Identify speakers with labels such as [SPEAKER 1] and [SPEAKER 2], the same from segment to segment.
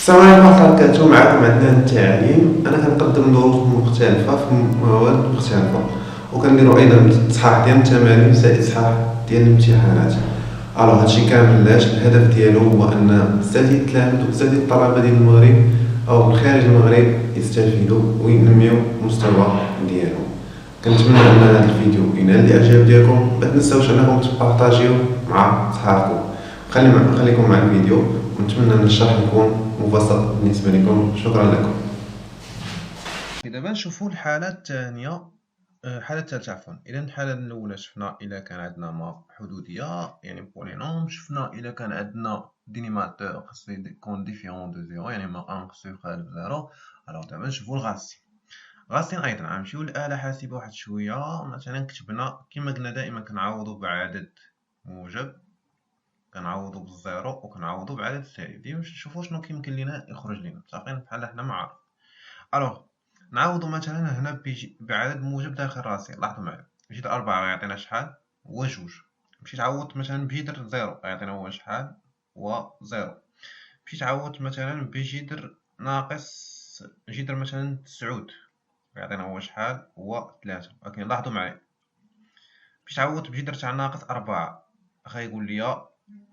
[SPEAKER 1] السلام عليكم ورحمة الله وبركاته. معكم عندنا التعليم. أنا كنقدم دروس مختلفة في مواد مختلفة، وكنديرو أيضا إصحاح ديال التمارين زائد إصحاح ديال الامتحانات. هادشي كامل علاش؟ الهدف ديالو هو أن بزاف ديال التلاميذ وبزاف ديال الطلبة ديال المغرب أو من خارج المغرب يستفيدوا وينميو المستوى ديالهم. كنتمنى أن هذا الفيديو ينال الإعجاب ديالكم. متنساوش أنكم تبارطاجيو مع صحابكم. خليكم مع الفيديو، ونتمنى أن الشرح يكون مبسط بالنسبة لكم. شكرا لكم.
[SPEAKER 2] دابا نشوفوا الحالة الثانية، الحالة الثالثة عفوا. إذا الحالة الأولى شفنا إلا كان عندنا ما حدودية يعني بولينوم، شفنا إلا كان عندنا دينيماتور خاصو يكون ديفيرون دو زيرو يعني ما ان خاصو يخالف زيرو. دابا نشوفوا غاسين أيضا غنمشيو للآلة حاسبة واحد شوية. مثلا كتبنا كما قلنا دائما كنعوضو بعدد موجب، كنعوضو بالزيرو وكنعوضو بعدد سالب. ديما نشوفو شنو كيمكن لينا يخرج لينا. متفقين بحال حنا مع نعوضو مثلا هنا بعدد موجب داخل راسي. لاحظوا معايا، جذر 4 غيعطينا شحال؟ هو جوج. مشيت عوضت مثلا بجذر زيرو غيعطينا هو شحال؟ هو زيرو. مشيت عوضت مثلا بجذر ناقص جذر مثلا 9 غيعطينا هو شحال؟ هو 3. ولكن لاحظوا معايا، مشيت عوضت بجذر تاع ناقص 4 غيقول لي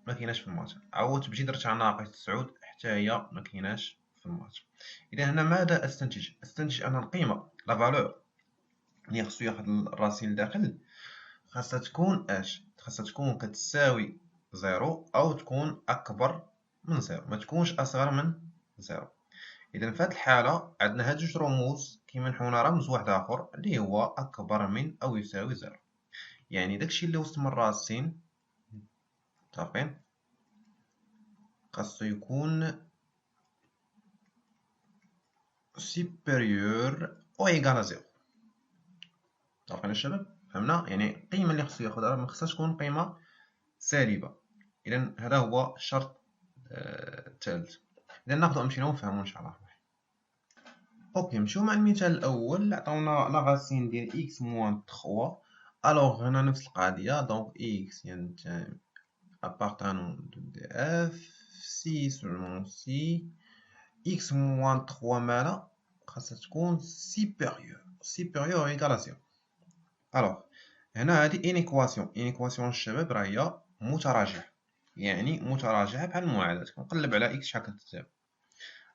[SPEAKER 2] ما كايناش في المات. عوضت بجذر تاع ناقص 9 حتى هي ما كايناش في المات. إذا هنا ماذا أستنتج؟ أستنتج أن القيمة لا فالور اللي خصو ياخد الراسي لداخل خاصها تكون اش؟ خاصها تكون كتساوي زيرو أو تكون أكبر من زيرو، ما تكونش أصغر من زيرو. إذا في هاد الحالة عندنا هاد جوج رموز كيمنحونا رمز واحد آخر اللي هو أكبر من أو يساوي زيرو. يعني داكشي اللي وسط من راسين متفقين خاصو يكون supérieur أو égal à زيرو. متفقين الشباب؟ فهمنا؟ يعني القيمة اللي خصو ياخدها ما خصهاش تكون قيمة سالبة. إذا هذا هو الشرط الثالث. إذا ناخدو أمثلة ونفهمو إن شاء الله. أوكي، نمشيو مع المثال الأول. عطاونا لا غاسين ديال إكس موان 3. ألوغ هنا نفس القضية. دونك إكس ينتمي appartenant de df si seulement si x moins 3 مالا خاصها تكون supérieur égal à 0. الوغ هنا هادي انيكواسيون الشباب راه هي متراجعة، يعني متراجعة بحال المعادلة. كنقلب على اكس شحال كتساوي.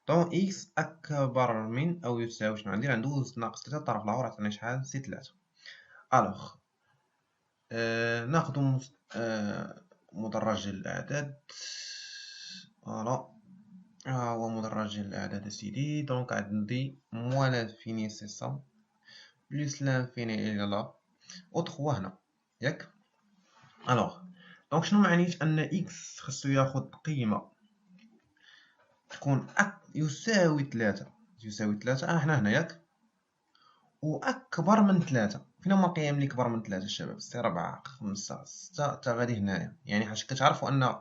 [SPEAKER 2] دونك اكس أكبر من أو يساوي شنو غندير؟ غندوز ناقص 3 الطرف الآخر عطينا شحال؟ سي 3. الوغ ناخدو مدرج ديال الأعداد. فوالا ها هو مدرج ديال الأعداد أسيدي. دونك عندي موان لانفيني سي سا بليس لانفيني إلى لا و 3 هنا ياك. الوغ دونك شنو معنيت؟ أن إكس خصو ياخد قيمة تكون يساوي 3 حنا هنا ياك، وأكبر من 3. فين هما القيم اللي كبر من 3 الشباب؟ سي 4 5 6 حتى غادي هنايا. يعني حاش كتعرفوا أن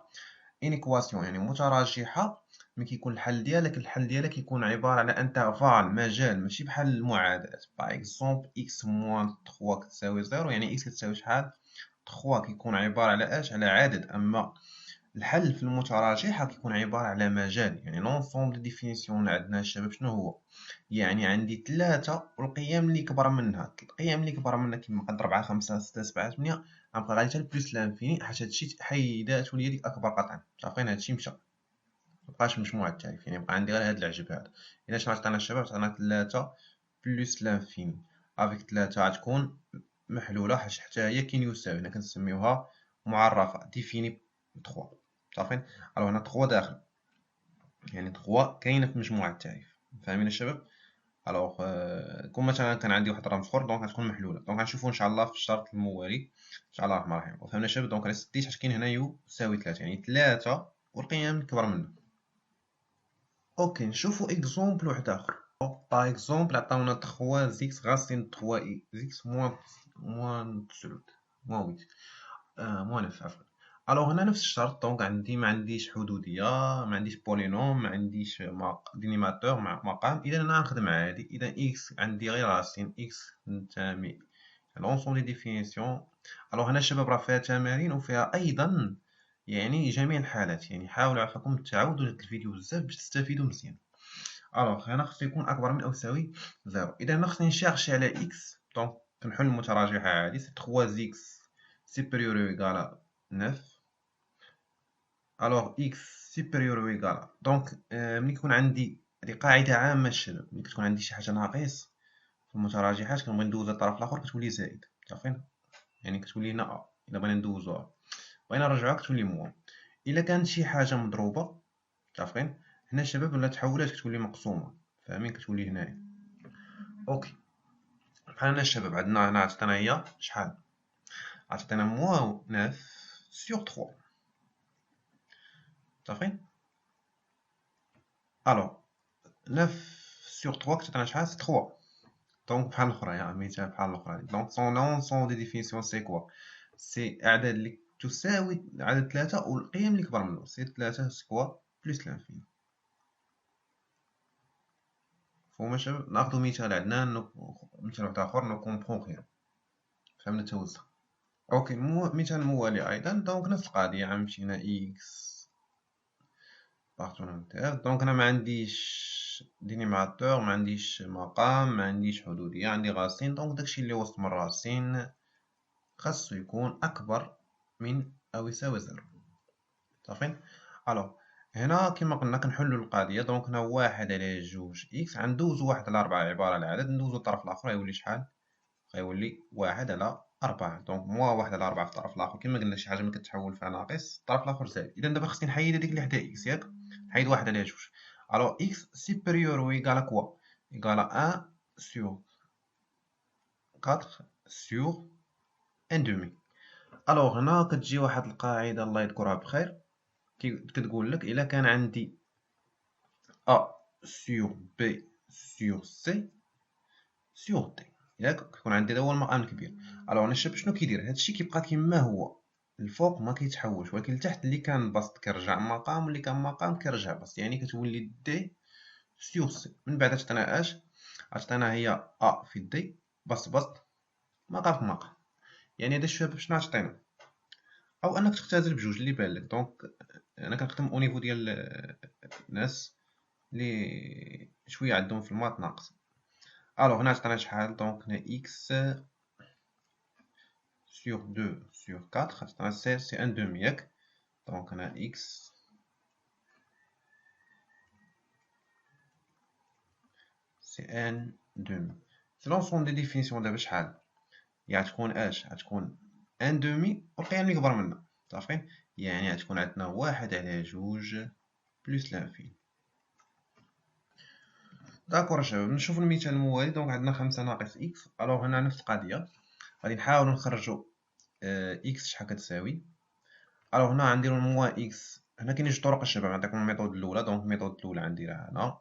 [SPEAKER 2] انيكواسيون يعني متراجحة ملي كيكون الحل ديالها كيكون عبارة على انترفال مجال، ماشي بحال المعادلات. باغ اكزومبل اكس موان 3 كتساوي 0، يعني اكس كتساوي شحال؟ 3 كيكون عبارة على اش؟ على عدد. اما الحل في المتراجحة كيكون عبارة على مجال. يعني لونسومبل ديفينيسيون عندنا الشباب شنو هو؟ يعني عندي 3 والقيم اللي كبر منها. القيم اللي كبر منها كيما قد 4 5 6 7 8 غنبقى غادي حتى بلس لانفيني، حيت هادشي حيدات ولي ديك اكبر قطعا. صافين هادشي مشى، مبقاش مجموعة التعريف، يعني بقى عندي غير هاد العجب هذا. إلا شنو عطانا الشباب؟ عطانا 3 بلس لانفيني. افيك 3 غتكون محلولة حتى هي كاين يساوي، هنا كنسميوها معرفة ديفيني 3. صافين. هنا 3 داخل، يعني 3 كاينة في مجموعة التعريف. فاهمين الشباب؟ كون مثلا كان عندي واحد الرمز اخر دونك غتكون محلولة. دونك غنشوفو ان شاء الله في الشرط الموالي ان شاء الله الرحمن الرحيم. وفهمنا الشباب؟ دونك انا سديت حيت كاين هنا يساوي 3، يعني 3 والقيم كبر منه. اوكي نشوفو اكزومبل واحد اخر. باغ اكزومبل عطاونا 3 زيكس غاسين 3 زيكس موان 9 موان 8 موان 9 عفوا. الوغ هنا نفس الشرط. دونك عندي ما عنديش حدودية، ما عنديش بولينوم، ما عنديش دينيماتور مع مقام. اذا انا غنخدم عادي. اذا اكس عندي غير راسين اكس تنتمي لونسومبل دي ديفينيسيون. الوغ هنا الشباب راه فيها تمارين وفيها ايضا يعني جميع الحالات. يعني حاولوا عفاكم تعاودوا هاد الفيديو بزاف باش تستفيدوا مزيان. الوغ هنا خصو يكون اكبر من او يساوي 0. اذا هنا خصني نشيرشي على اكس، دونك كنحل المتراجحه عادي، سي 3 x سوبيريور او ايكال 9. الوغ اكس سوبيريور او ايكال، دونك ملي كيكون عندي هادي قاعده عامه الشباب، ملي كتكون عندي شي حاجه ناقص في المتراجحات كنبغي ندوزها للطرف الاخر كتولي زائد، متفقين؟ يعني كتولي هنا ا، الا بغينا ندوزوها بغينا نرجعوها كتولي موان. الا كانت شي حاجه مضروبه، متفقين؟ هنا الشباب ولا تحولات كتولي مقسومه، فاهمين؟ كتولي هنايا. اوكي، بحال هنا الشباب عندنا هنا عطاتنا هي شحال؟ عطاتنا موان 9 سور 3، متفقين؟ الوغ 9 سور 3 كتعطينا شحال؟ 3. دونك بحال الاخرى يا مثال بحال الاخرى. دونك سون لونسون دي ديفينيسيون سي كوا؟ سي اعداد اللي تساوي عدد 3 والقيم اللي كبر منه، سي 3 سكوا بلس لانفيني. فهما شباب ناخدو مثال عندنا مثال واحد اخر نو كومبخون غير، فهمنا التوزع. اوكي، مثال موالي ايضا. دونك نفس القضيه، عم مشينا اكس بارتوناليتير. دونك انا ما عنديش دينيماتور، ما عنديش مقام، ما عنديش حدوديه، عندي غاسين. دونك داكشي اللي وسط من راسين خاصو يكون اكبر من او يساوي 0، متفقين؟ الوغ هنا كما قلنا كنحلو القضيه. دونك هنا 1 على 2 اكس غندوزو 1 على 4 عباره على العدد، ندوزو الطرف الاخر يولي شحال؟ غيولي 1 على 4. دونك موان 1 على 4 في الطرف الاخر، كما قلنا شي حاجه ملي كتحول فيها ناقص الطرف الاخر زائد. اذا دابا خصني نحيد هذيك اللي حدا اكس، ياك؟ نحيد 1 على 2. الوغ اكس سوبيريور او ايكال كوا؟ ايكال 1 سور 4 سور 1 دومي. الوغ هنا كتجي واحد القاعده الله يذكرها بخير، كتقول لك الا كان عندي A sur B sur C sur D، ياك؟ كيكون عندي هذا هو المقام الكبير. الوغ انا الشباب شنو كيدير؟ هادشي كيبقى كيما هو، الفوق ما كيتحولش، ولكن لتحت اللي كان بسط كيرجع مقام، واللي كان مقام كيرجع بسط. يعني كتولي دي سور سي. من بعد عطينا اش؟ عطينا هي A في دي بسط مقام في مقام. يعني هذا الشباب شنو عطينا؟ او انك تختزل بجوج اللي بان لك. دونك انا كنخدم او نيفو ديال الناس اللي شويه عندهم في المات ناقص. الوغ هنا عطانا شحال؟ دونك هنا x sur 2 sur 4 عطانا سي 1 دومي، ياك؟ دونك هنا x سي 1 دومي. سي لونسومبل دي ديفينيسيون. دابا شحال؟ يعني غتكون اش؟ غتكون 1 دومي والقيم اللي كبر منها، متفقين؟ يعني غتكون عندنا 1 على 2 بلس لانفيني. داكور شباب، نشوفو المثال الموالي. دونك عندنا 5 ناقص x. الوغ هنا نفس القضيه، غادي نحاولو نخرجو x شحال كتساوي. الوغ هنا غنديرو موان x. هنا كاينين جوج طرق الشباب، عندكم الميثود الاولى. دونك الميثود الاولى غنديرها هنا،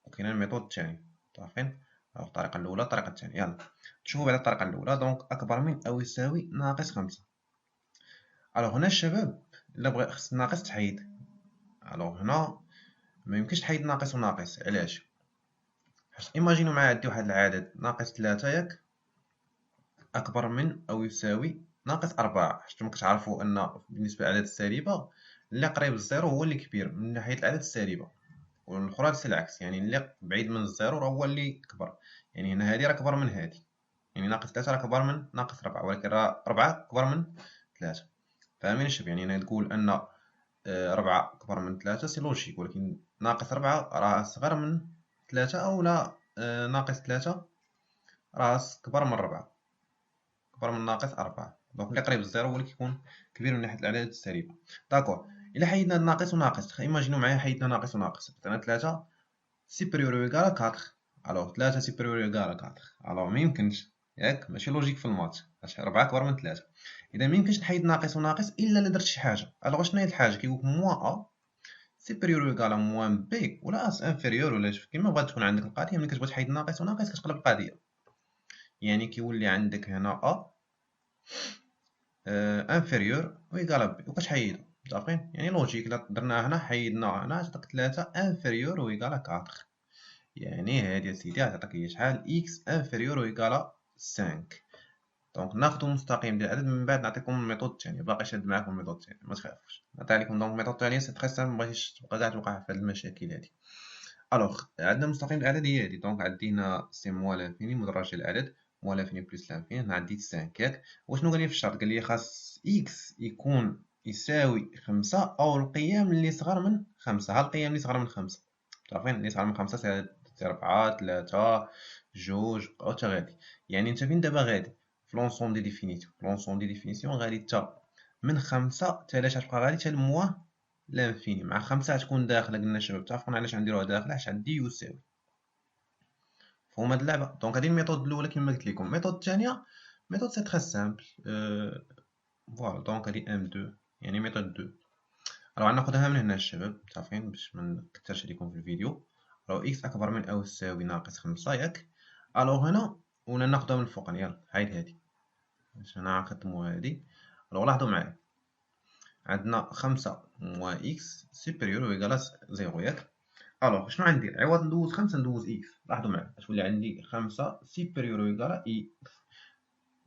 [SPEAKER 2] وكاينه الميثود الثانيه، متفقين؟ الطريقه الاولى الطريقه الثانيه. يلا نشوفو بعدا الطريقه الاولى. دونك اكبر من او يساوي ناقص 5. الوغ هنا الشباب الا بغى خص الناقص تحيد. الوغ هنا ما يمكنش تحيد ناقص وناقص. علاش؟ حيت ايماجينو معايا عندي واحد العدد ناقص 3، ياك؟ أكبر من أو يساوي ناقص 4. حيت كتعرفوا أن بالنسبة للأعداد السالبة اللي قريب للزيرو هو اللي كبير من ناحية الأعداد السالبة، والأخرى العكس. يعني اللي بعيد من الزيرو راه هو اللي كبر. يعني هنا هادي راه كبر من هادي، يعني ناقص 3 راه كبر من ناقص 4، ولكن راه 4 كبر من 3. فاهمين الشباب؟ يعني هنا تقول أن 4 كبر من 3 سي لوجيك، ولكن ناقص 4 راه صغر من 3، أولا ناقص 3 راه كبر من 4، كبر من ناقص 4. دونك اللي قريب للزيرو هو اللي كيكون كبير من ناحية الأعداد السالبة. داكور، إلا حيدنا ناقص وناقص، ايماجينو معايا حيدنا ناقص وناقص، عطينا 3 سوبيريور أو إيكال 4. ألوغ 3 سوبيريور أو إيكال 4، ألوغ ميمكنش، ياك؟ ماشي لوجيك في المات، حيت 4 كبر من 3. إذا ميمكنش نحيد ناقص وناقص إلا إلا درت شي حاجة. ألوغ شنو هي الحاجة؟ كيقولك موان أ سوبيريور أو إيكال موان بي، ولا أس انفيريور، ولا كيما بغات تكون عندك القضية. ملي كتبغي تحيد ناقص وناقص كتقلب القضية، يعني كيولي عندك هنا أ انفيريور و ايكال بي وكتحيدو، متفقين؟ يعني لوجيك. الا درنا هنا حيدنا هنا تعطيك 3 انفيريور و ايكال 4. يعني هادي اسيدي غتعطيك هي شحال؟ اكس انفيريور و ايكال 5. دونك ناخدو مستقيم ديال العدد من بعد نعطيكم الميثود الثانيه. باقي شاد معاكم الميثود الثانيه ما تخافوش. نعطي عليكم دونك الميثود الثانيه سي تري سامبل، مبغيتيش تبقى كاع توقع في هاد المشاكل هادي. الوغ عندنا مستقيم الاعداد هي هادي. دونك عندنا سي موال لانفيني مدرج ديال الاعداد موال لانفيني بلس لانفيني. هنا عندي 5 ياك. وشنو قال لي في الشرط؟ قال لي خاص اكس يكون يساوي 5 او القيم اللي صغر من 5. ها القيم اللي صغر من 5 عارفين اللي صغر من 5 سي 4 3 2 او تا غادي. يعني انت فين دابا غادي في لونسوم دي ديفينيسيون. لونسوم دي ديفينيسيون غادي تا من 5 حتى لاش غتبقى غادي حتى لموا لانفيني. مع 5 غتكون داخله. قلنا الشباب متفقين علاش غنديروها داخله؟ حيت عندي يساوي. فهم هاد اللعبه. دونك هادي الميثود الاولى كما قلت لكم. الميثود الثانيه ميثود سي تري سامبل. فوالا دونك هادي ام 2 يعني ميثود 2. راه غناخدها من هنا الشباب متفقين باش ما نكثرش عليكم في الفيديو. راه اكس اكبر من او يساوي ناقص 5 ياك. الوغ هنا ولا ناخدها من الفوق. يلا حيد هادي باش انا نخدمو هادي. الوغ لاحظوا معايا عندنا 5 موا اكس سوبيريور و ايكالا 0 ياك. الوغ شنو غندير؟ عوض ندوز 5 ندوز اكس. لاحظوا معايا غتولي عندي 5 سوبيريور و ايكالا اكس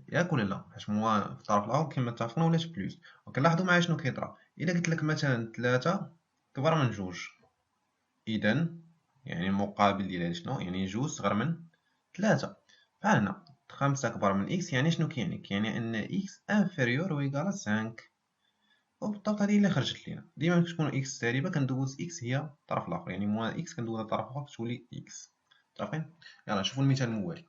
[SPEAKER 2] ياك ولا لا؟ حيت موا في الطرف الاخر كما اتفقنا ولات بلوس. لاحظوا معايا شنو كيطرا. الا قلت لك مثلا 3 كبر من 2 اذا يعني المقابل ديالها شنو؟ يعني 2 صغر من 3. بحال هنا 5 كبر من اكس يعني شنو كيعني؟ كيعني ان اكس انفيريور و ايكالا 5. وبالضبط هذه اللي خرجت لينا. ديما ملي تكون اكس سالبه كندوز اكس هي الطرف الاخر، يعني موان اكس كندوزها الطرف الاخر كتولي اكس. متفقين؟ يلا نشوفوا المثال الموالي.